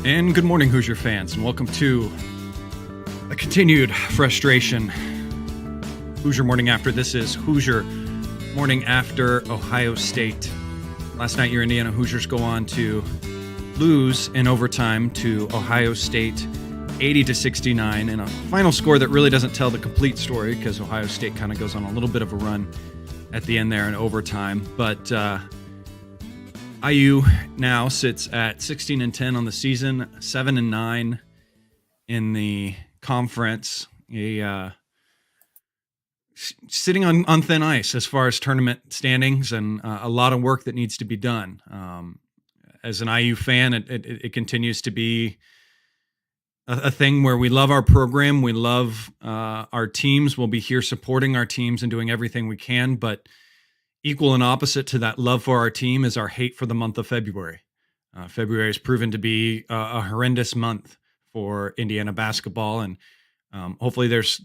And good morning, Hoosier fans, and welcome to a continued frustration. Hoosier Morning After. This is Hoosier Morning After Ohio State. Last night, your Indiana Hoosiers go on to lose in overtime to Ohio State 80-69 in a final score that really doesn't tell the complete story because Ohio State kind of goes on a little bit of a run at the end there in overtime. But IU now sits at 16-10 on the season, 7-9 in the conference. Sitting on thin ice as far as tournament standings, and a lot of work that needs to be done. As an IU fan, it continues to be a thing where we love our program, we love our teams. We'll be here supporting our teams and doing everything we can, but equal and opposite to that love for our team is our hate for the month of February. February has proven to be a horrendous month for Indiana basketball, and hopefully there's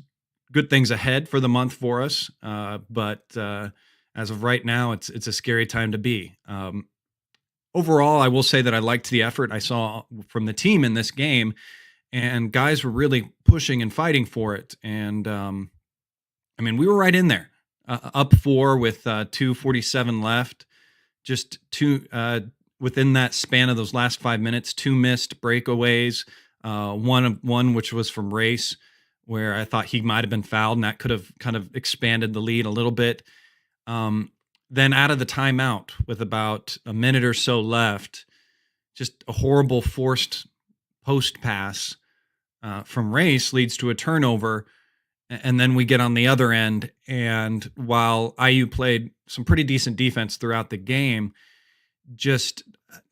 good things ahead for the month for us. But as of right now, it's a scary time to be. Overall, I will say that I liked the effort I saw from the team in this game, and guys were really pushing and fighting for it. And we were right in there. Up 4 with 2:47 left, just two within that span of those last 5 minutes, 2 missed breakaways, one which was from Race, where I thought he might have been fouled, and that could have kind of expanded the lead a little bit. Then out of the timeout with about a minute or so left, just a horrible forced post pass from Race leads to a turnover. And then we get on the other end, and while IU played some pretty decent defense throughout the game, just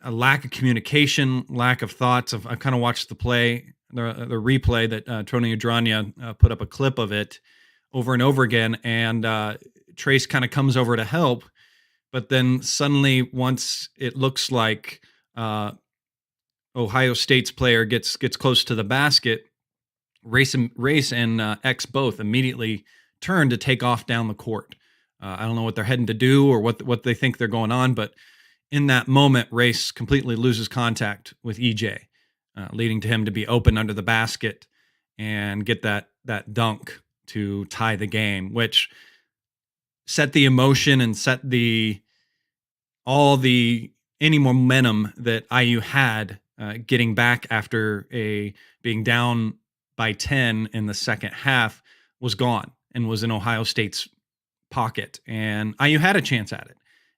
a lack of communication, lack of thoughts. I kind of watched the replay that Tony Udranya put up a clip of it over and over again, and Trace kind of comes over to help, but then suddenly once it looks like Ohio State's player gets close to the basket, Race and X both immediately turn to take off down the court. I don't know what they're heading to do or what they think they're going on, but in that moment, Race completely loses contact with EJ, leading to him to be open under the basket and get that dunk to tie the game, which set the emotion and set any momentum that IU had getting back after being down by 10 in the second half was gone and was in Ohio State's pocket. And IU had a chance at it.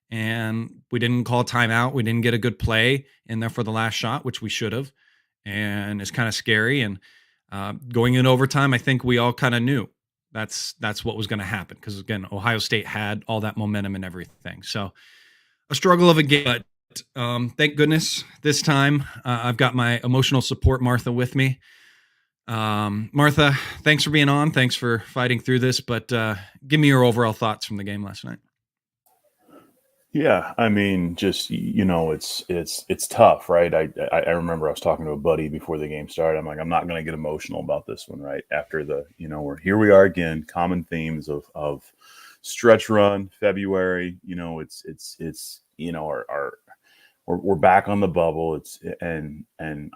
And we didn't call timeout. We didn't get a good play in there for the last shot, which we should have. And it's kind of scary. And going in overtime, I think we all kind of knew that's what was going to happen. Because, again, Ohio State had all that momentum and everything. So a struggle of a game. But thank goodness this time I've got my emotional support, Martha, with me. Martha, thanks for being on. Thanks for fighting through this, but give me your overall thoughts from the game last night. Yeah, I mean, just, it's tough, right? I remember I was talking to a buddy before the game started. I'm like, I'm not going to get emotional about this one, right? After here we are again, common themes of stretch run, February, we're back on the bubble. And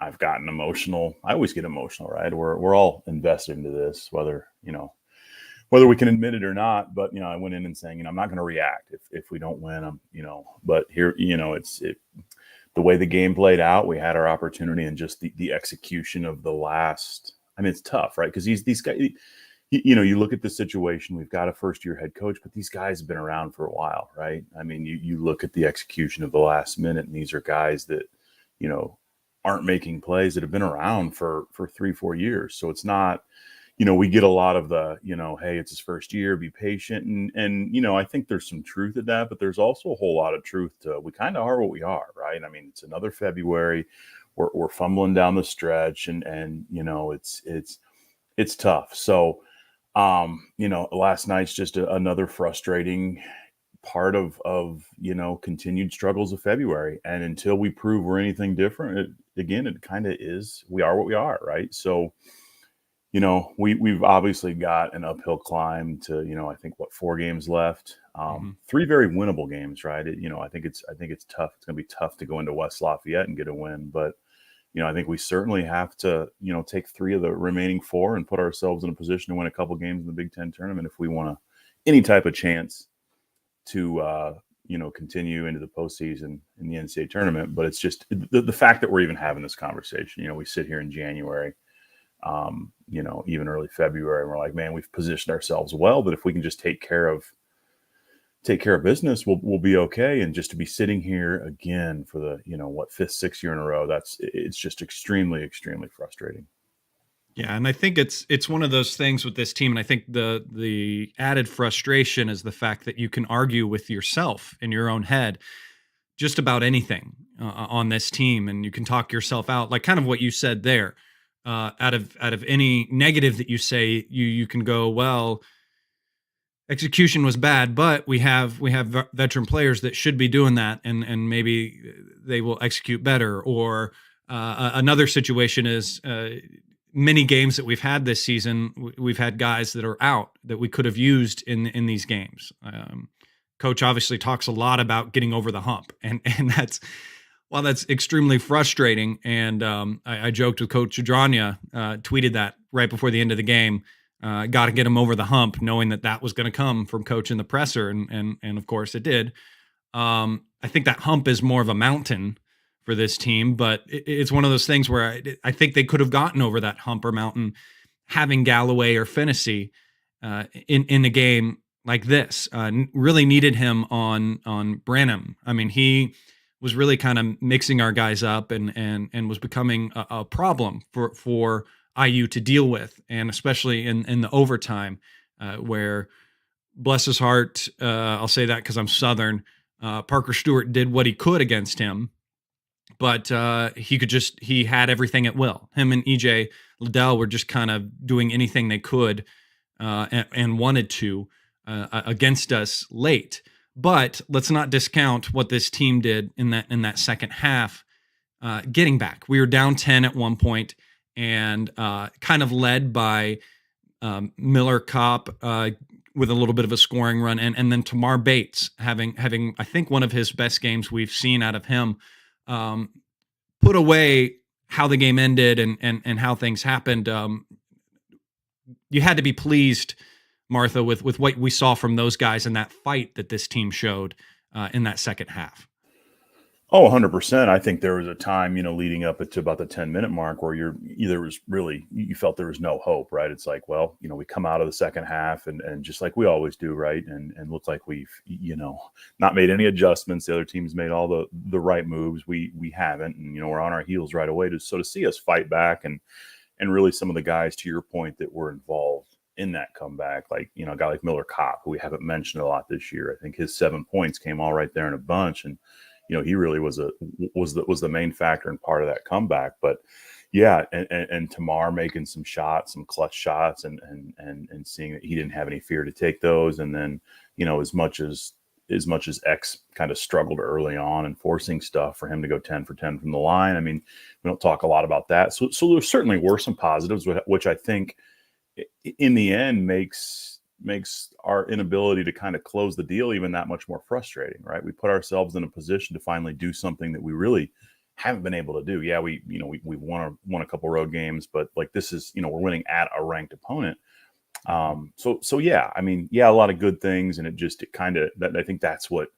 I've gotten emotional. I always get emotional, right? We're all invested into this, whether we can admit it or not. But I went in and saying, I'm not going to react if we don't win. But here, the way the game played out, we had our opportunity, and just the execution of the last. I mean, it's tough, right? Because these guys. You look at the situation, we've got a first-year head coach, but these guys have been around for a while, right? I mean, you look at the execution of the last minute, and these are guys that, aren't making plays that have been around for 3-4 years. So it's not, we get a lot of the, hey, it's his first year, be patient. And I think there's some truth in that, but there's also a whole lot of truth to we kind of are what we are, right? I mean, it's another February. We're fumbling down the stretch, and it's tough. So, last night's just another frustrating part of continued struggles of February. And until we prove we're anything different, it kind of is, we are what we are, right? So, we've obviously got an uphill climb to, I think 4 games left, 3 very winnable games, right? I think it's tough. It's going to be tough to go into West Lafayette and get a win, but I think we certainly have to, take 3 of the remaining 4 and put ourselves in a position to win a couple games in the Big Ten tournament if we want any type of chance to, continue into the postseason in the NCAA tournament. But it's just the fact that we're even having this conversation. We sit here in January, even early February, and we're like, man, we've positioned ourselves well, but if we can just take care of business, we'll be okay. And just to be sitting here again for the, 5th, 6th year in a row, it's just extremely, extremely frustrating. Yeah, and I think it's one of those things with this team, and I think the added frustration is the fact that you can argue with yourself in your own head just about anything on this team, and you can talk yourself out, like kind of what you said there. Out of any negative that you say, you can go, well, execution was bad, but we have veteran players that should be doing that, and maybe they will execute better. Or another situation is many games that we've had this season, we've had guys that are out that we could have used in these games. Coach obviously talks a lot about getting over the hump, and that's while that's extremely frustrating. And I joked with Coach Adranya, tweeted that right before the end of the game. Got to get him over the hump, knowing that was going to come from Coach in the presser, and of course it did. I think that hump is more of a mountain for this team, but it's one of those things where I think they could have gotten over that hump or mountain having Galloway or Fennessy in a game like this. Really needed him on Branham. I mean, he was really kind of mixing our guys up and was becoming a problem for IU to deal with, and especially in the overtime where, bless his heart, I'll say that because I'm Southern, Parker Stewart did what he could against him, but he had everything at will. Him and EJ Liddell were just kind of doing anything they could and wanted to against us late. But let's not discount what this team did in that second half, getting back. We were down 10 at one point, and kind of led by Miller Kopp with a little bit of a scoring run, and then Tamar Bates having I think one of his best games we've seen out of him. Put away how the game ended and how things happened. You had to be pleased, Martha, with what we saw from those guys in that fight that this team showed in that second half. Oh, 100%. I think there was a time, leading up to about the 10-minute mark where you felt there was no hope, right? It's like, well, we come out of the second half and just like we always do, right? And look like we've, not made any adjustments. The other team's made all the right moves. We haven't, and, we're on our heels right away to see us fight back and really some of the guys, to your point, that were involved in that comeback, like, a guy like Miller Kopp, who we haven't mentioned a lot this year. I think his 7 points came all right there in a bunch, and he really was the main factor and part of that comeback. But yeah, and Tamar making some shots, some clutch shots, and seeing that he didn't have any fear to take those. And then, as much as X kind of struggled early on and forcing stuff, for him to go 10 for 10 from the line. I mean, we don't talk a lot about that. So there certainly were some positives, which I think in the end makes our inability to kind of close the deal even that much more frustrating, right? We put ourselves in a position to finally do something that we really haven't been able to do. Yeah, we won a couple road games, but like this is, we're winning at a ranked opponent. So yeah, I mean, yeah, a lot of good things, and I think that's what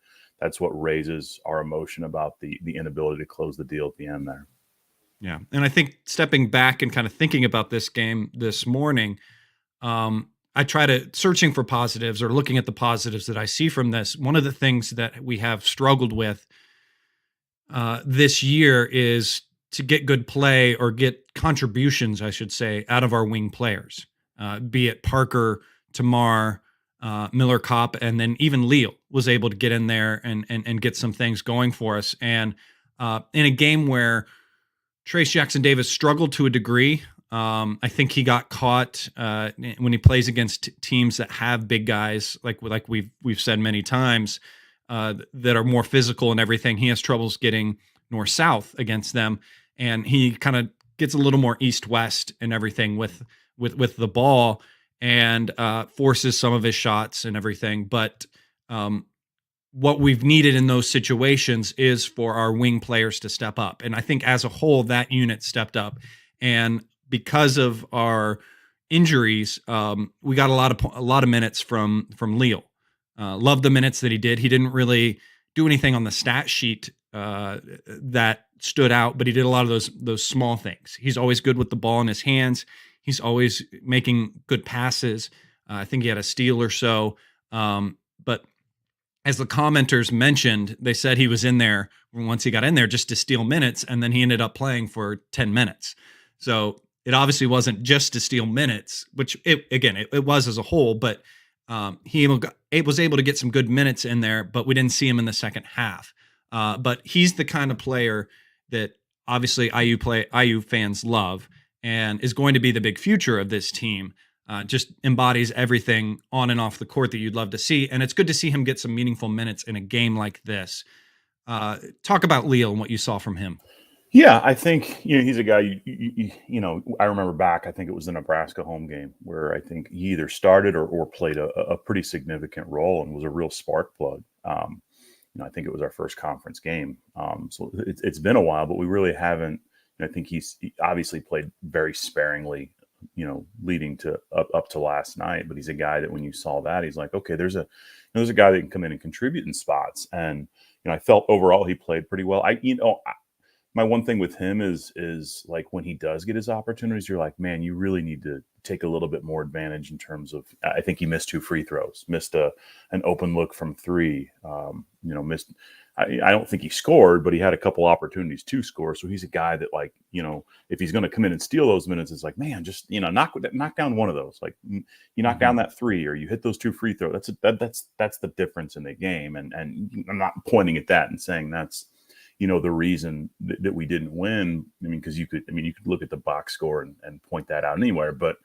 raises our emotion about the inability to close the deal at the end there. Yeah, and I think stepping back and kind of thinking about this game this morning, I try to searching for positives or looking at the positives that I see from this. One of the things that we have struggled with this year is to get good play or get contributions, I should say, out of our wing players, be it Parker, Tamar, Miller Kopp, and then even Leal was able to get in there and get some things going for us. And in a game where Trace Jackson Davis struggled to a degree, I think he got caught when he plays against teams that have big guys, like we've said many times, that are more physical and everything. He has troubles getting north-south against them, and he kind of gets a little more east-west and everything with the ball, and forces some of his shots and everything. But what we've needed in those situations is for our wing players to step up. And I think as a whole, that unit stepped up. And because of our injuries, we got a lot of minutes from Leal. Loved the minutes that he did. He didn't really do anything on the stat sheet that stood out, but he did a lot of those small things. He's always good with the ball in his hands. He's always making good passes. I think he had a steal or so. But as the commenters mentioned, they said he was in there once he got in there just to steal minutes, and then he ended up playing for 10 minutes. So it obviously wasn't just to steal minutes, which it was as a whole, but he was able to get some good minutes in there, but we didn't see him in the second half. But he's the kind of player that obviously IU fans love and is going to be the big future of this team. Just embodies everything on and off the court that you'd love to see. And it's good to see him get some meaningful minutes in a game like this. Talk about Leal and what you saw from him. Yeah, I think he's a guy. I remember back. I think it was the Nebraska home game where I think he either started or played a pretty significant role and was a real spark plug. I think it was our first conference game. So it's been a while, but we really haven't. I think he obviously played very sparingly, leading to up to last night. But he's a guy that when you saw that, he's like, okay, there's a guy that can come in and contribute in spots. And I felt overall he played pretty well. My one thing with him is like when he does get his opportunities, you're like, man, you really need to take a little bit more advantage in terms of. I think he missed 2 free throws, missed an open look from 3. Missed. I don't think he scored, but he had a couple opportunities to score. So he's a guy that, like, if he's going to come in and steal those minutes, it's like, man, just knock down one of those. Like you knock down that 3 or you hit those 2 free throws. That's the difference in the game. And I'm not pointing at that and saying that's the reason that we didn't win. I mean, because you could look at the box score and point that out anywhere. But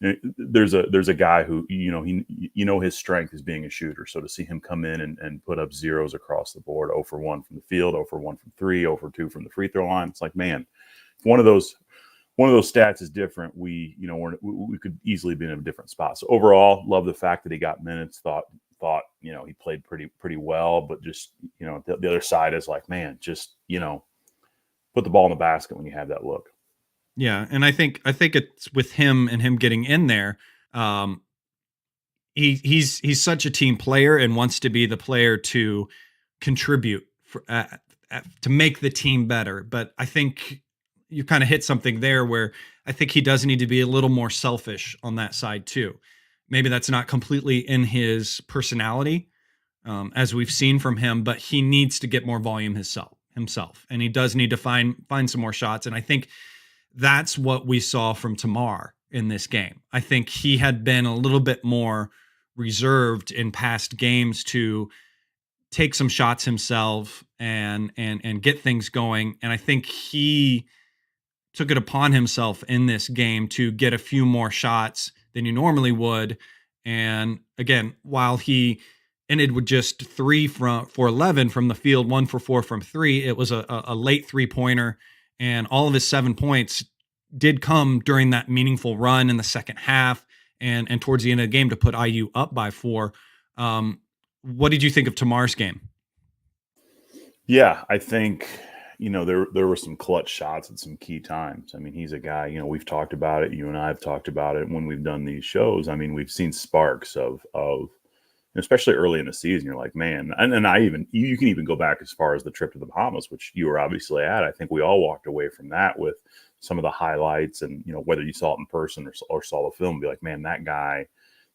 there's a guy who his strength is being a shooter. So to see him come in and put up zeros across the board, 0 for 1 from the field, 0 for 1 from 3, 0 for 2 from the free throw line, it's like, man, if one of those stats is different, we could easily be in a different spot. So overall, love the fact that he got minutes. Thought he played pretty well, but just the other side is like, man, just put the ball in the basket when you have that look. Yeah, and I think it's with him and him getting in there. He's such a team player and wants to be the player to contribute to make the team better. But I think you kind of hit something there where I think he does need to be a little more selfish on that side too. Maybe that's not completely in his personality, as we've seen from him, but he needs to get more volume himself, and he does need to find some more shots. And I think that's what we saw from Tamar in this game. I think he had been a little bit more reserved in past games to take some shots himself and get things going. And I think he took it upon himself in this game to get a few more shots than you normally would. And again, while he ended with just 3 for 11 from the field, 1 for 4 from 3, it was a late 3-pointer. And all of his 7 points did come during that meaningful run in the second half and towards the end of the game to put IU up by 4. What did you think of Tamar's game? Yeah, I think, there were some clutch shots at some key times. I mean, he's a guy, we've talked about it. You and I have talked about it when we've done these shows. I mean, we've seen sparks of especially early in the season. You're like, man, and you can even go back as far as the trip to the Bahamas, which you were obviously at. I think we all walked away from that with some of the highlights, and whether you saw it in person or saw the film, be like, man, that guy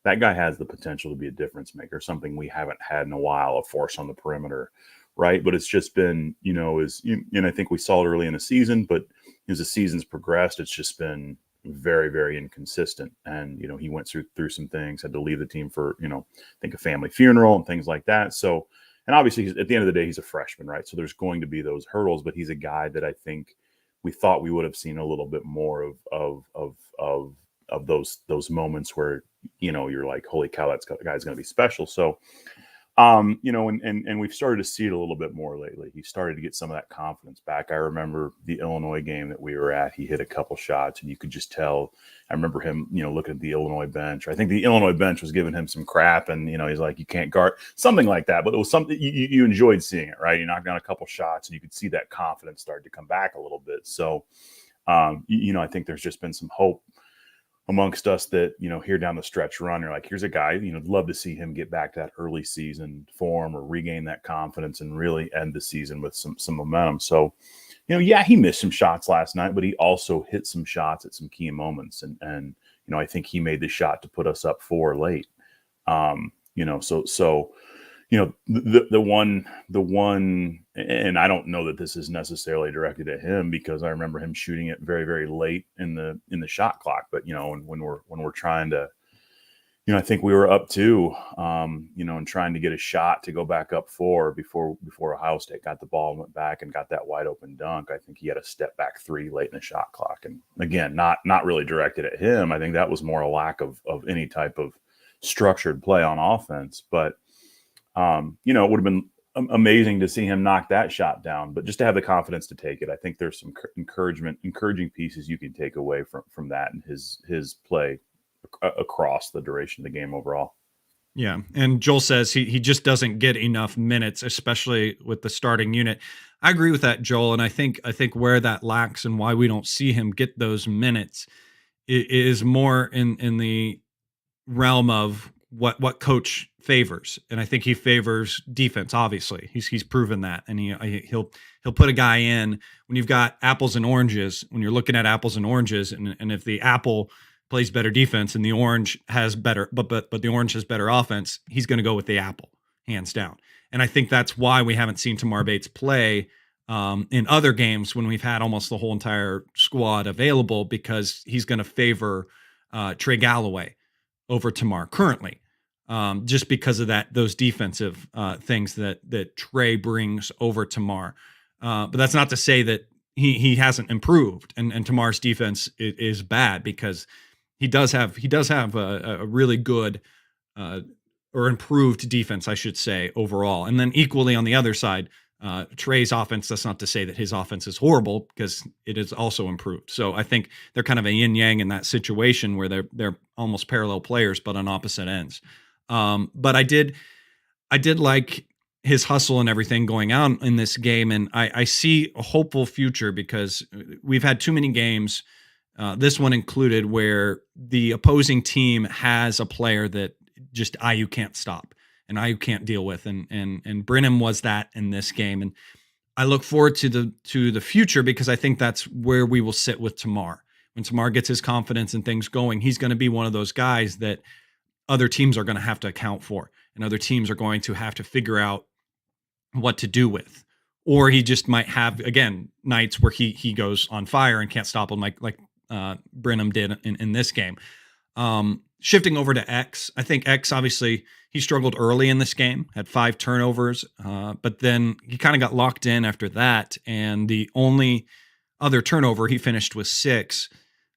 has the potential to be a difference maker, something we haven't had in a while, a force on the perimeter, right? But it's just been, and I think we saw it early in the season, but as the season's progressed, it's just been very, very inconsistent. And, he went through some things, had to leave the team for, I think a family funeral and things like that. So, and obviously at the end of the day, he's a freshman, right? So there's going to be those hurdles, but he's a guy that I think we thought we would have seen a little bit more of those moments where, you're like, holy cow, that guy's going to be special. So And we've started to see it a little bit more lately. He started to get some of that confidence back. I remember the Illinois game that we were at. He hit a couple shots, and you could just tell. I remember him, looking at the Illinois bench. I think the Illinois bench was giving him some crap, and he's like, "You can't guard," something like that. But it was something you enjoyed seeing it, right? You knocked down a couple shots, and you could see that confidence start to come back a little bit. So, I think there's just been some hope amongst us that, here down the stretch run, you're like, here's a guy, love to see him get back to that early season form or regain that confidence and really end the season with some momentum. So, he missed some shots last night, but he also hit some shots at some key moments. And I think he made the shot to put us up 4 late. The one, and I don't know that this is necessarily directed at him because I remember him shooting it very, very late in the shot clock. But, when we're trying to, I think we were up 2, and trying to get a shot to go back up 4 before Ohio State got the ball and went back and got that wide open dunk. I think he had a step back 3 late in the shot clock. And again, not really directed at him. I think that was more a lack of any type of structured play on offense. But, it would have been amazing to see him knock that shot down, but just to have the confidence to take it. I think there's some encouraging pieces you can take away from that and his play across the duration of the game overall. Yeah. And Joel says he just doesn't get enough minutes, especially with the starting unit. I agree with that, Joel. And I think where that lacks and why we don't see him get those minutes is more in the realm of what coach favors. And I think he favors defense. Obviously he's proven that. And he'll put a guy in when you've got apples and oranges, when you're looking at apples and oranges. And if the apple plays better defense and the orange has better, but the orange has better offense, he's going to go with the apple hands down. And I think that's why we haven't seen Tamar Bates play in other games when we've had almost the whole entire squad available, because he's going to favor Trey Galloway over Tamar currently. Just because of those defensive things that Trey brings over Tamar. But that's not to say that he hasn't improved and Tamar's defense is bad, because he does have a really good or improved defense, I should say, overall. And then equally on the other side, Trey's offense, that's not to say that his offense is horrible, because it is also improved. So I think they're kind of a yin yang in that situation where they're almost parallel players, but on opposite ends. But I did like his hustle and everything going out in this game. And I see a hopeful future, because we've had too many games, this one included, where the opposing team has a player that just IU can't stop and IU can't deal with. And Brenham was that in this game. And I look forward to the future, because I think that's where we will sit with Tamar. When Tamar gets his confidence and things going, he's going to be one of those guys that other teams are going to have to account for, and other teams are going to have to figure out what to do with. Or he just might have, again, nights where he goes on fire and can't stop him, like Brenham did in this game. Shifting over to X, I think X, obviously, he struggled early in this game, had 5 turnovers, but then he kind of got locked in after that. And the only other turnover he finished with 6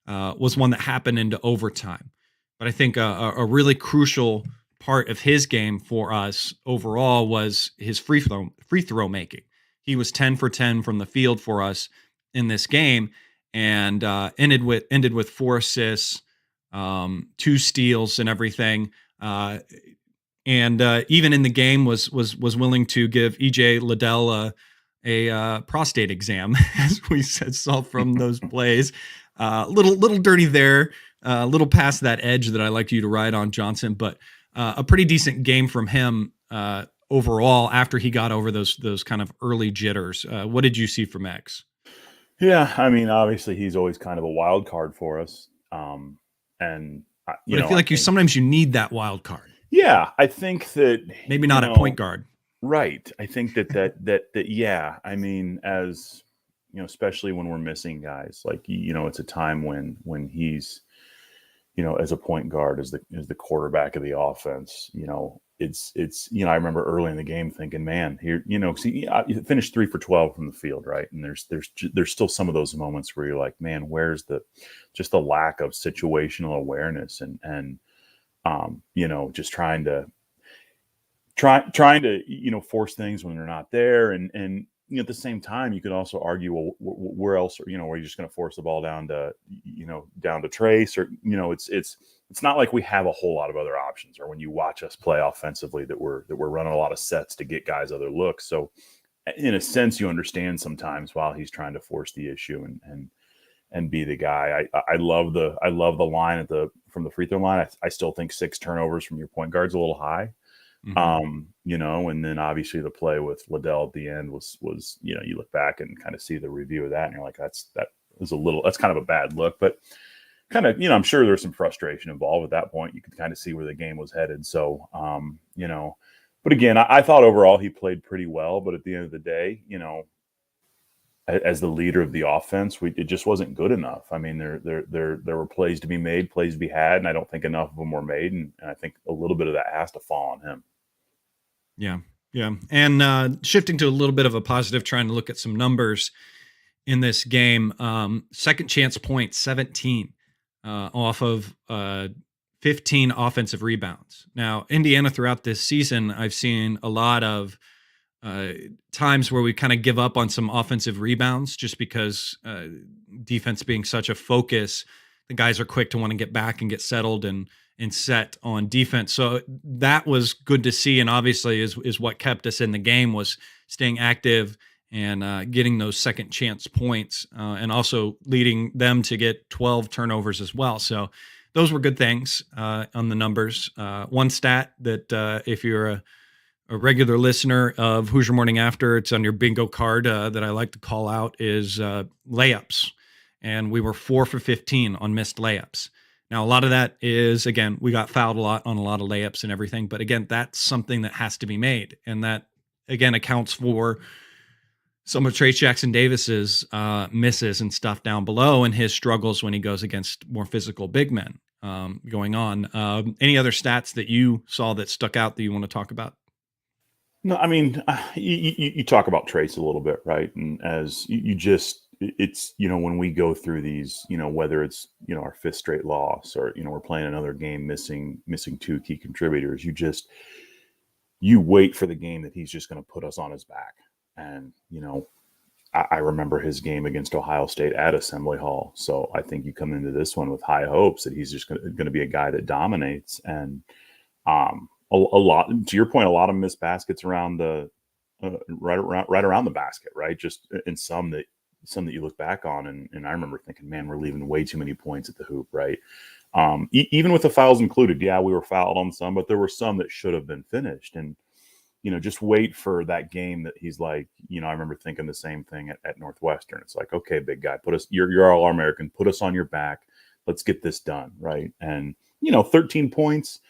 was one that happened into overtime. But I think a really crucial part of his game for us overall was his free throw making. He was 10 for 10 from the field for us in this game, and ended with 4 assists, 2 steals, and everything. And even in the game was willing to give EJ Liddell a prostate exam, as we saw from those plays. Little dirty there. A little past that edge that I like you to ride on, Johnson, but a pretty decent game from him overall after he got over those kind of early jitters. What did you see from X? Yeah, I mean, obviously he's always kind of a wild card for us, and I feel like sometimes you need that wild card. Yeah, I think that maybe not at point guard. Right. I think that yeah. I mean, as especially when we're missing guys, like it's a time when he's as a point guard, as the quarterback of the offense, it's I remember early in the game thinking, man, here, you finished 3 for 12 from the field, right? And there's still some of those moments where you're like, man, where's the lack of situational awareness and just trying to trying to, force things when they're not there. And at the same time, you could also argue, well, where else, are you just going to force the ball down to, down to Trace, or, it's not like we have a whole lot of other options, or when you watch us play offensively that we're running a lot of sets to get guys other looks. So in a sense, you understand sometimes while he's trying to force the issue and be the guy. I love the line from the free throw line. I still think 6 turnovers from your point guard's a little high. And then obviously the play with Liddell at the end was, you look back and kind of see the review of that and you're like, that's kind of a bad look, but kind of, I'm sure there's some frustration involved at that point. You could kind of see where the game was headed. So, but again, I thought overall he played pretty well, but at the end of the day, as the leader of the offense, it just wasn't good enough. I mean, there were plays to be made, plays to be had, and I don't think enough of them were made. And I think a little bit of that has to fall on him. Yeah. Yeah. And shifting to a little bit of a positive, trying to look at some numbers in this game. Second chance points, 17 off of 15 offensive rebounds. Now, Indiana throughout this season, I've seen a lot of times where we kind of give up on some offensive rebounds just because defense being such a focus, the guys are quick to want to get back and get settled and set on defense. So that was good to see. And obviously is what kept us in the game, was staying active and getting those second chance points and also leading them to get 12 turnovers as well. So those were good things on the numbers. One stat that if you're a regular listener of Hoosier Morning After, it's on your bingo card that I like to call out, is layups. And we were 4 for 15 on missed layups. Now, a lot of that is, again, we got fouled a lot on a lot of layups and everything. But again, that's something that has to be made. And that, again, accounts for some of Trace Jackson Davis's misses and stuff down below and his struggles when he goes against more physical big men going on. Any other stats that you saw that stuck out that you want to talk about? No, I mean, you talk about Trace a little bit, right? And as it's, when we go through these, whether it's, our 5th straight loss or, we're playing another game missing 2 key contributors, you wait for the game that he's just going to put us on his back. And, I remember his game against Ohio State at Assembly Hall. So I think you come into this one with high hopes that he's just going to be a guy that dominates. And, a lot, to your point, a lot of missed baskets around the right around the basket, right? Just in some that you look back on, and I remember thinking, man, we're leaving way too many points at the hoop, right? Even with the fouls included, yeah, we were fouled on some, but there were some that should have been finished. And just wait for that game that he's like, I remember thinking the same thing at Northwestern. It's like, okay, big guy, you're all American, put us on your back, let's get this done, right? And 13 points.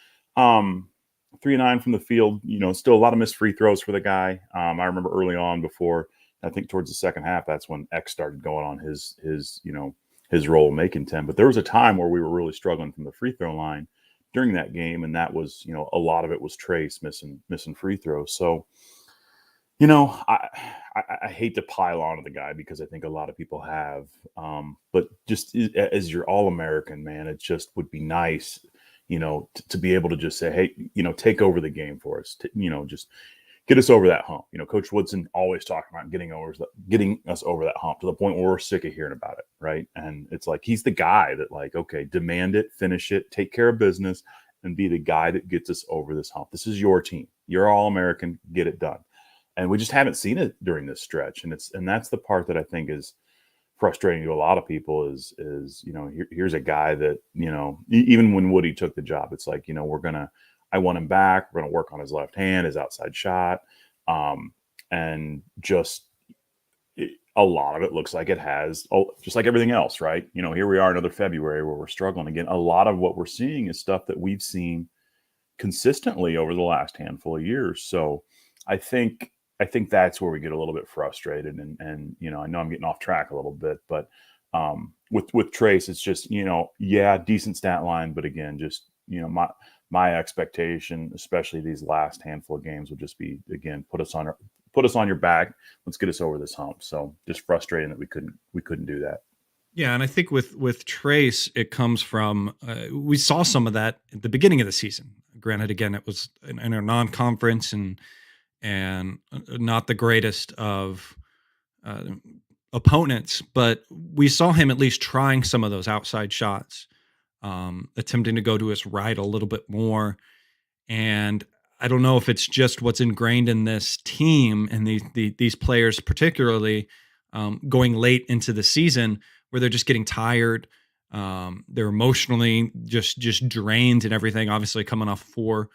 3 of 9 from the field, still a lot of missed free throws for the guy. I remember early on, before, I think towards the second half, that's when X started going on his role making 10. But there was a time where we were really struggling from the free throw line during that game. And that was, a lot of it was Trace missing free throws. So, I hate to pile on to the guy because I think a lot of people have, but just as your All-American, man, it just would be nice, to be able to just say, hey, take over the game for us, just get us over that hump. Coach Woodson always talking about getting us over that hump to the point where we're sick of hearing about it, right? And it's like, he's the guy that, like, okay, demand it, finish it, take care of business, and be the guy that gets us over this hump. This is your team. You're All-American. Get it done. And we just haven't seen it during this stretch. And that's the part that I think is frustrating to a lot of people is here's a guy that, even when Woody took the job, it's like, I want him back. We're going to work on his left hand, his outside shot. And just a lot of it looks like it has, just like everything else, right? Here we are another February where we're struggling again. A lot of what we're seeing is stuff that we've seen consistently over the last handful of years. So I think that's where we get a little bit frustrated. And I know I'm getting off track a little bit, but with Trace, it's just, decent stat line. But again, just, my expectation, especially these last handful of games, would just be, again, put us on your back. Let's get us over this hump. So just frustrating that we couldn't do that. Yeah, and I think with Trace, it comes from we saw some of that at the beginning of the season. Granted, again, it was in a non-conference and not the greatest of uh, opponents, but we saw him at least trying some of those outside shots, attempting to go to his right a little bit more. And I don't know if it's just what's ingrained in this team and these players, particularly going late into the season, where they're just getting tired. They're emotionally just drained and everything. Obviously, coming off 4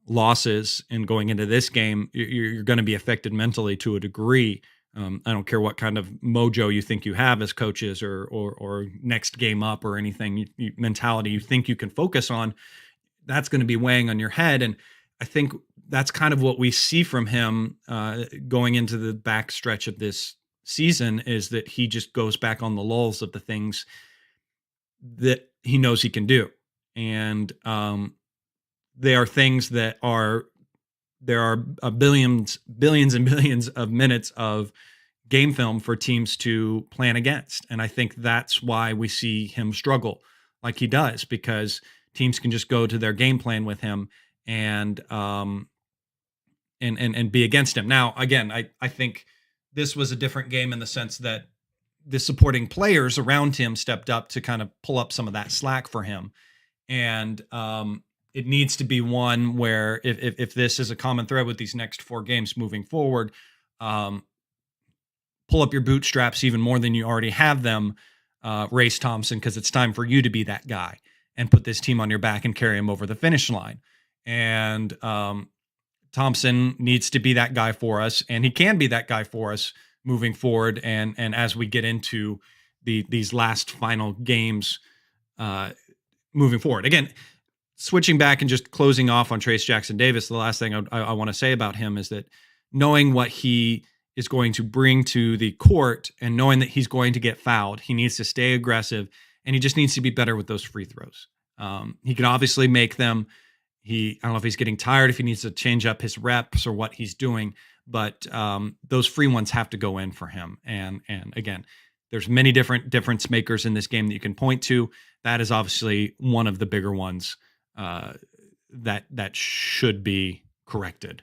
losses and going into this game, you're going to be affected mentally to a degree. I don't care what kind of mojo you think you have as coaches or next game up or anything mentality you think you can focus on. That's going to be weighing on your head. And I think that's kind of what we see from him going into the back stretch of this season, is that he just goes back on the lulls of the things that he knows he can do. And they are things that there are billions and billions of minutes of game film for teams to plan against. And I think that's why we see him struggle like he does, because teams can just go to their game plan with him and be against him. Now, again, I think this was a different game in the sense that the supporting players around him stepped up to kind of pull up some of that slack for him. And it needs to be one where if this is a common thread with these next 4 games moving forward, pull up your bootstraps even more than you already have them, Race Thompson, because it's time for you to be that guy and put this team on your back and carry him over the finish line. And Thompson needs to be that guy for us, and he can be that guy for us moving forward. And as we get into these last final games moving forward. Again, switching back and just closing off on Trayce Jackson-Davis, the last thing I want to say about him is that knowing what he is going to bring to the court and knowing that he's going to get fouled, he needs to stay aggressive, and he just needs to be better with those free throws. He can obviously make them. I don't know if he's getting tired, if he needs to change up his reps or what he's doing, but those free ones have to go in for him. And again, there's many different difference makers in this game that you can point to. That is obviously one of the bigger ones that should be corrected.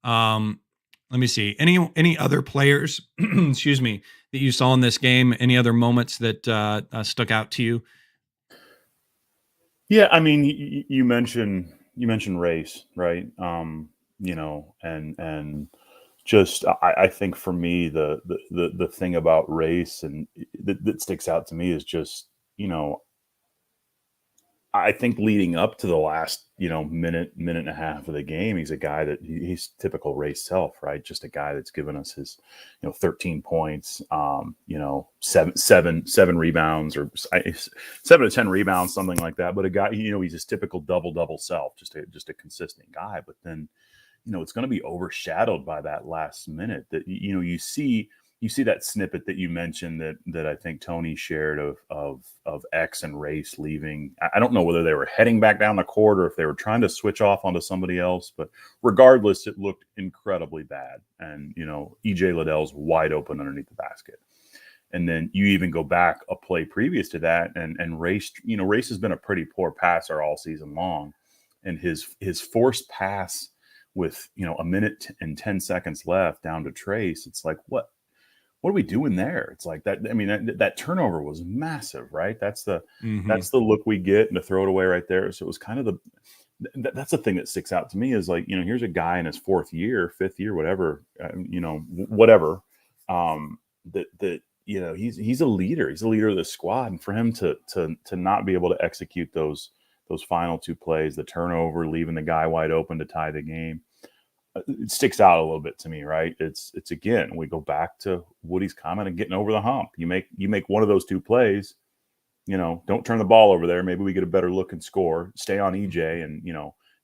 Let me see. Any other players, excuse me, that you saw in this game? Any other moments that stuck out to you? Yeah, I mean, you mentioned race, right? And just I think for me the thing about race and that sticks out to me is just, I think leading up to the last, minute and a half of the game, he's a guy that he's typical race self, right? Just a guy that's given us his, 13 points, seven rebounds or 7 to 10 rebounds, something like that. But a guy, he's his typical double self, just a consistent guy. But then, it's going to be overshadowed by that last minute that, you see that snippet that you mentioned that I think Tony shared of X and Race leaving. I don't know whether they were heading back down the court or if they were trying to switch off onto somebody else, but regardless, it looked incredibly bad. And, EJ Liddell's wide open underneath the basket. And then you even go back a play previous to that, and Race, Race has been a pretty poor passer all season long. And his forced pass with, a minute and 10 seconds left down to Trayce, it's like, what are we doing there? It's like that. I mean, that turnover was massive, right? That's the look we get, and to throw it away right there. So it was kind of that's the thing that sticks out to me is like, here's a guy in his 4th year, 5th year, whatever, whatever, that he's a leader. He's a leader of the squad, and for him to not be able to execute those final 2 plays, the turnover, leaving the guy wide open to tie the game, it sticks out a little bit to me, right? It's again, we go back to Woody's comment of getting over the hump. You make one of those 2 plays, don't turn the ball over there. Maybe we get a better look and score. Stay on EJ, and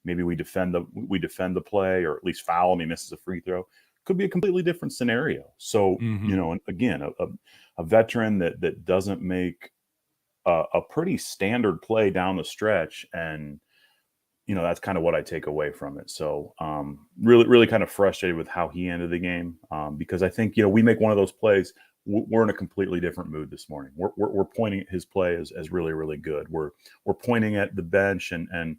maybe we defend the play, or at least foul him. He misses a free throw. Could be a completely different scenario. So and again, a veteran that doesn't make a pretty standard play down the stretch, and that's kind of what I take away from it. So really kind of frustrated with how he ended the game, because I think, we make one of those plays, we're in a completely different mood this morning. We're pointing at his play as really, really good. We're pointing at the bench and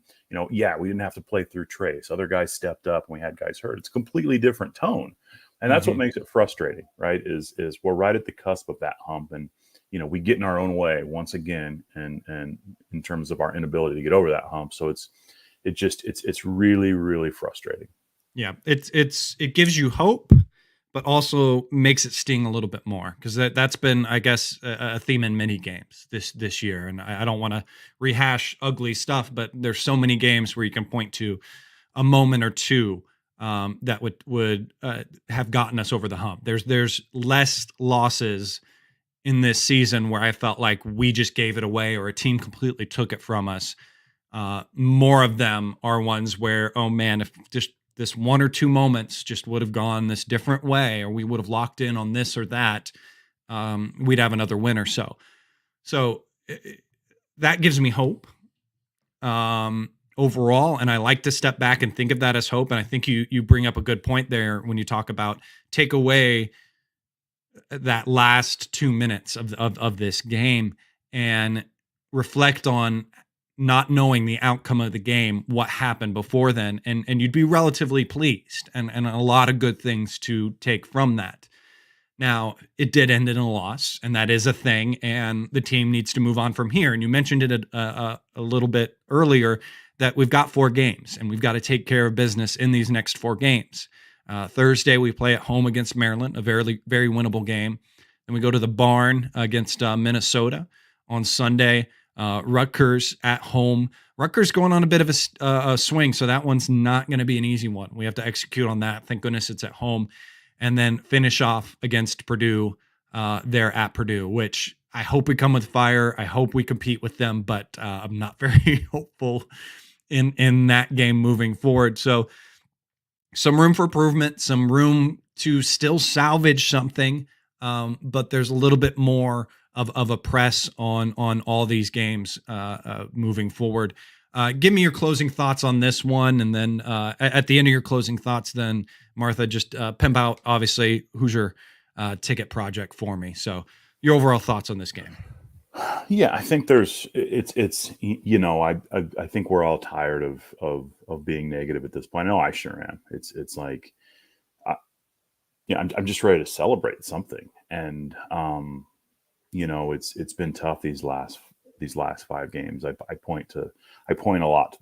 yeah, we didn't have to play through Trace. Other guys stepped up and we had guys hurt. It's a completely different tone. And that's what Mhm. makes it frustrating, right? Is we're right at the cusp of that hump, and we get in our own way once again, and in terms of our inability to get over that hump. So it's really, really frustrating. Yeah, it gives you hope, but also makes it sting a little bit more because that's been, I guess, a theme in many games this year. And I don't want to rehash ugly stuff, but there's so many games where you can point to a moment or two that would have gotten us over the hump. There's less losses in this season where I felt like we just gave it away or a team completely took it from us. More of them are ones where, oh man, if just this one or two moments just would have gone this different way, or we would have locked in on this or that, we'd have another win or so. So that gives me hope overall, and I like to step back and think of that as hope. And I think you bring up a good point there when you talk about take away that last 2 minutes of this game and reflect on not knowing the outcome of the game, what happened before then, and you'd be relatively pleased and a lot of good things to take from that. Now, it did end in a loss, and that is a thing, and the team needs to move on from here. And you mentioned it a little bit earlier that we've got 4 games, and we've got to take care of business in these next 4 games. Thursday, we play at home against Maryland, a very, very winnable game. Then we go to the barn against Minnesota on Sunday. Rutgers at home. Rutgers going on a bit of a swing, so that one's not going to be an easy one. We have to execute on that. Thank goodness it's at home. And then finish off against Purdue there at Purdue, which I hope we come with fire. I hope we compete with them, but I'm not very hopeful in that game moving forward. So some room for improvement, some room to still salvage something, but there's a little bit more of a press on all these games moving forward. Give me your closing thoughts on this one, and then at the end of your closing thoughts, then Martha, just pimp out obviously Hoosier ticket project for me. So your overall thoughts on this game? Yeah, I think I think we're all tired of being negative at this point. I know I sure am. It's like, I'm just ready to celebrate something, and it's been tough these last 5 games. I point a lot to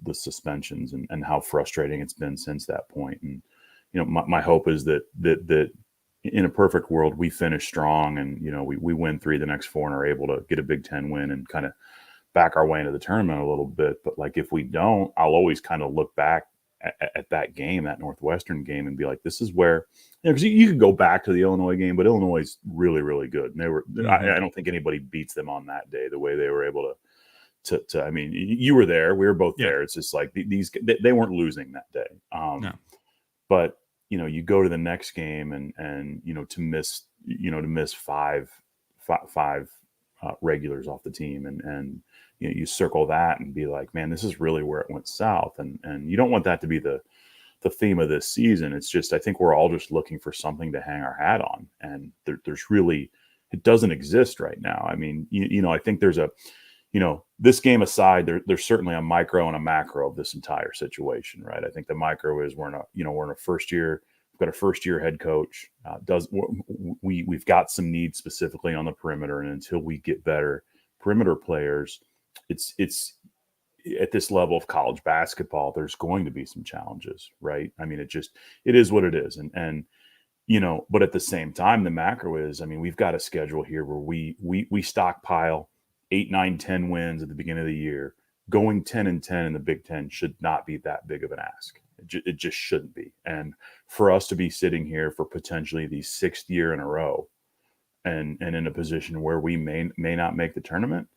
the suspensions and how frustrating it's been since that point. And my hope is that in a perfect world we finish strong and we win 3 the next 4 and are able to get a Big Ten win and kind of back our way into the tournament a little bit. But like if we don't, I'll always kind of look back at that game, that Northwestern game, and be like, this is where, because you could go back to the Illinois game, but Illinois is really, really good. And they were, I don't think anybody beats them on that day, the way they were able to, I mean, you were there, we were both there. It's just like they weren't losing that day. No. But, you go to the next game and to miss five regulars off the team and you circle that and be like, man, this is really where it went south. And you don't want that to be the theme of this season. It's just, I think we're all just looking for something to hang our hat on. And there's really, it doesn't exist right now. I mean, I think there's this game aside, there's certainly a micro and a macro of this entire situation, right? I think the micro is we're in a first year. We've got a first-year head coach. We've got some needs specifically on the perimeter, and until we get better perimeter players, it's at this level of college basketball, there's going to be some challenges, right? I mean, it is what it is, and but at the same time, the macro is, I mean, we've got a schedule here where we stockpile 8, 9, 10 wins at the beginning of the year. Going 10-10 in the Big Ten should not be that big of an ask. It just shouldn't be. And for us to be sitting here for potentially the 6th year in a row and in a position where we may not make the tournament,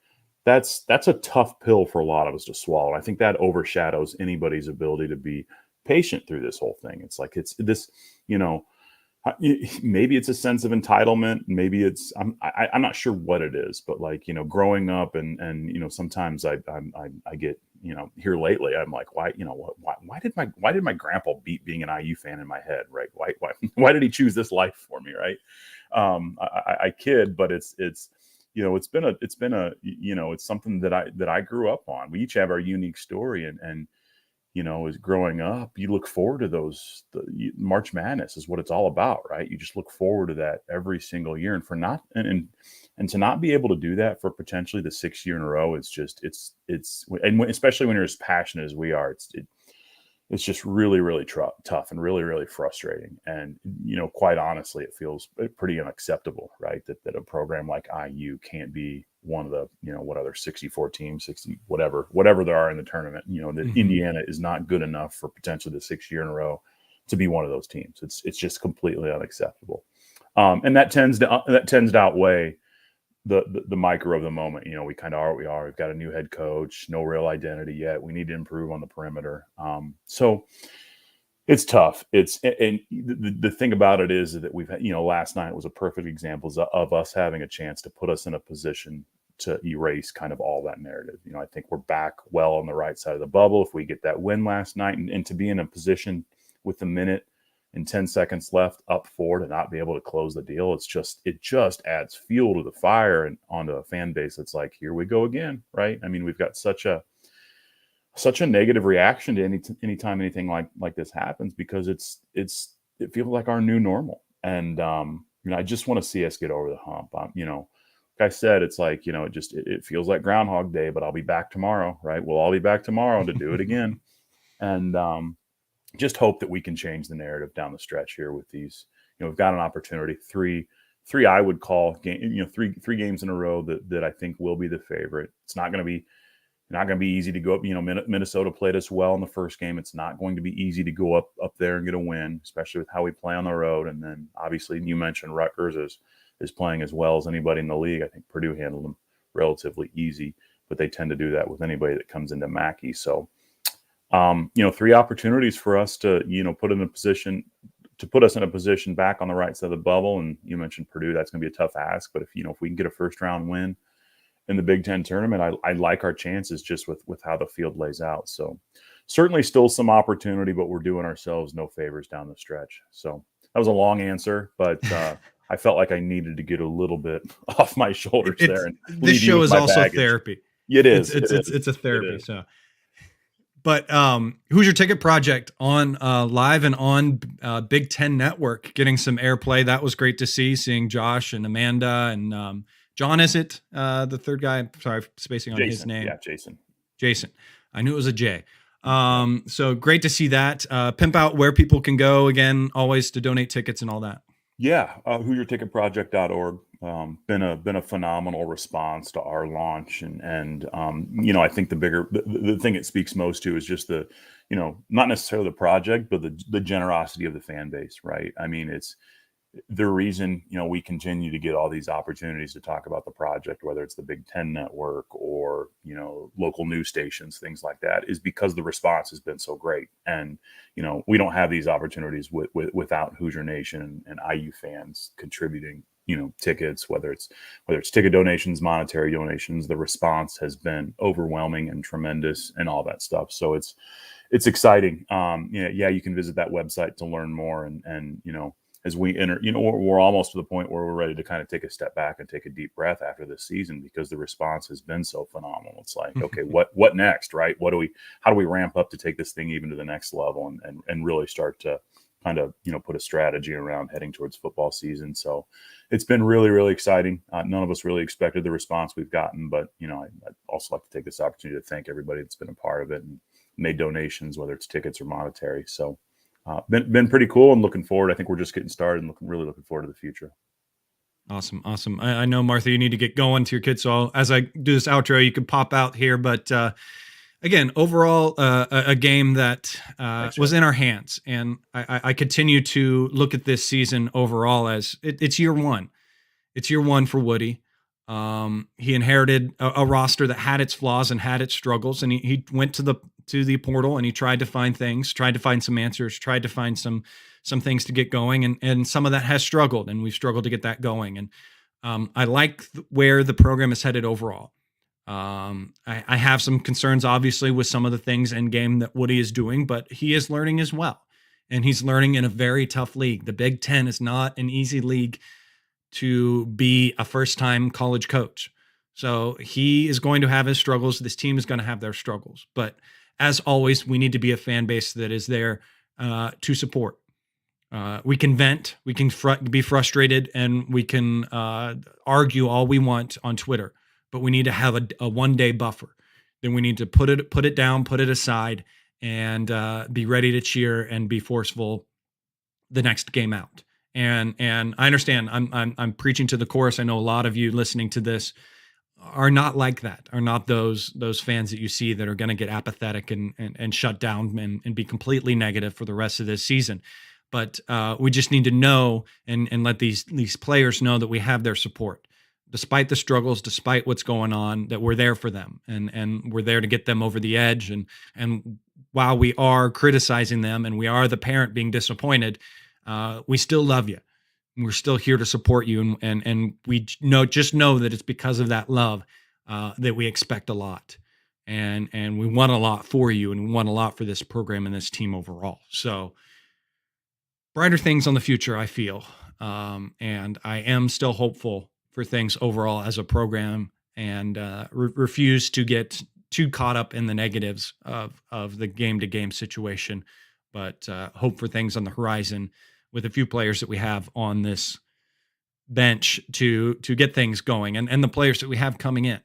that's a tough pill for a lot of us to swallow. I think that overshadows anybody's ability to be patient through this whole thing. It's like, it's this, maybe it's a sense of entitlement. Maybe it's, I'm not sure what it is, but like, growing up and sometimes I get, here lately, I'm like, why did my grandpa beat being an IU fan in my head? Right. Why did he choose this life for me? Right. I kid, but it's it's something that I grew up on. We each have our unique story, and as growing up, you look forward to those. March Madness is what it's all about, right? You just look forward to that every single year, and for not and to not be able to do that for potentially the sixth year in a row, it's and especially when you're as passionate as we are, it's just really, really tough and really, really frustrating. And, quite honestly, it feels pretty unacceptable, right? That a program like IU can't be one of the, what other 64 teams, 60, whatever there are in the tournament, that Indiana is not good enough for potentially the sixth year in a row to be one of those teams. It's just completely unacceptable. And that tends to outweigh the micro of the moment. We kind of are what we are. We've got a new head coach, no real identity yet. We need to improve on the perimeter. So it's tough. And the thing about it is that we've had, last night was a perfect example of us having a chance to put us in a position to erase kind of all that narrative. I think we're back well on the right side of the bubble if we get that win last night, and to be in a position with a minute and 10 seconds left up 4 to not be able to close the deal. It just adds fuel to the fire and onto a fan base that's like, here we go again, right? I mean, we've got such a negative reaction to anytime anything like this happens, because it feels like our new normal. And I just want to see us get over the hump. Like I said, it's like, it feels like Groundhog Day, but I'll be back tomorrow, right? We'll all be back tomorrow to do it again. And just hope that we can change the narrative down the stretch here with these. We've got an opportunity. Three I would call three games in a row that I think will be the favorite. It's not going to be easy to go up. Minnesota played us well in the first game. It's not going to be easy to go up there and get a win, especially with how we play on the road. And then obviously you mentioned Rutgers is playing as well as anybody in the league. I think Purdue handled them relatively easy, but they tend to do that with anybody that comes into Mackey. So. 3 opportunities for us to, put us in a position back on the right side of the bubble. And you mentioned Purdue, that's going to be a tough ask, but if we can get a first round win in the Big Ten tournament, I like our chances just with how the field lays out. So certainly still some opportunity, but we're doing ourselves no favors down the stretch. So that was a long answer, but I felt like I needed to get a little bit off my shoulders there. And this show is also therapy. It is. It's a therapy. So. But Hoosier Ticket Project on live and on Big Ten Network getting some airplay. That was great to see, seeing Josh and Amanda and John, is it? The third guy? Sorry, spacing on Jason. His name. Yeah, Jason. I knew it was a J. So great to see that. Pimp out where people can go, again, always to donate tickets and all that. Yeah, HoosierTicketProject.org. Been a phenomenal response to our launch, and I think the thing it speaks most to is just the, not necessarily the project, but the generosity of the fan base, right? I mean, it's the reason we continue to get all these opportunities to talk about the project, whether it's the Big Ten Network or local news stations, things like that, is because the response has been so great. And we don't have these opportunities without Hoosier Nation and IU fans contributing tickets, whether it's ticket donations, monetary donations. The response has been overwhelming and tremendous and all that stuff. So it's exciting. You can visit that website to learn more, and as we enter, we're almost to the point where we're ready to kind of take a step back and take a deep breath after this season, because the response has been so phenomenal. It's like, okay, what next, right? How do we ramp up to take this thing even to the next level and really start to kind of, put a strategy around heading towards football season. So it's been really, really exciting. None of us really expected the response we've gotten, but, I'd also like to take this opportunity to thank everybody that's been a part of it and made donations, whether it's tickets or monetary. So been pretty cool, and looking forward. I think we're just getting started and really looking forward to the future. Awesome. I know, Martha, you need to get going to your kids. So as I do this outro, you can pop out here. But again, overall, a game that was in our hands. And I continue to look at this season overall as it's year one. It's year one for Woody. He inherited a roster that had its flaws and had its struggles. And he went to the portal and he tried to find things, tried to find some answers, tried to find some things to get going. And some of that has struggled, and we've struggled to get that going. And I like where the program is headed overall. I have some concerns, obviously, with some of the things in game that Woody is doing, but he is learning as well. And he's learning in a very tough league. The Big Ten is not an easy league to be a first-time college coach. So he is going to have his struggles. This team is going to have their struggles. But as always, we need to be a fan base that is there to support. We can vent, we can be frustrated, and we can argue all we want on Twitter. But we need to have a one-day buffer. Then we need to put it down, put it aside, and be ready to cheer and be forceful the next game out. And I understand I'm preaching to the chorus. I know a lot of you listening to this are not like that, are not those fans that you see that are going to get apathetic and shut down and be completely negative for the rest of this season. But we just need to know and let these players know that we have their support. Despite the struggles, despite what's going on, that we're there for them and we're there to get them over the edge. And while we are criticizing them and we are the parent being disappointed, we still love you. We're still here to support you. And we just know that it's because of that love that we expect a lot. And we want a lot for you, and we want a lot for this program and this team overall. So brighter things on the future, I feel. And I am still hopeful for things overall as a program, and refuse to get too caught up in the negatives of the game-to-game situation, but hope for things on the horizon with a few players that we have on this bench to get things going, and the players that we have coming in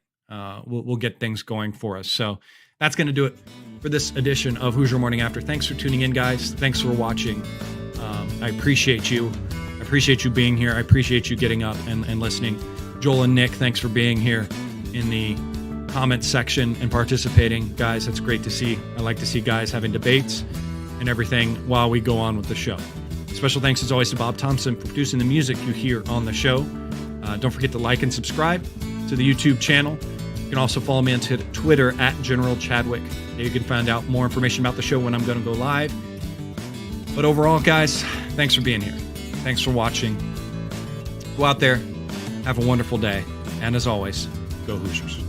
will get things going for us. So that's going to do it for this edition of Hoosier Morning After. Thanks for tuning in, guys. Thanks for watching. I appreciate you. I appreciate you being here. I appreciate you getting up and listening. Joel and Nick, thanks for being here in the comments section and participating. Guys, that's great to see. I like to see guys having debates and everything while we go on with the show. Special thanks, as always, to Bob Thompson for producing the music you hear on the show. Don't forget to like and subscribe to the YouTube channel. You can also follow me on Twitter at General Chadwick. There you can find out more information about the show when I'm going to go live. But overall, guys, thanks for being here. Thanks for watching. Go out there, have a wonderful day, and as always, go Hoosiers.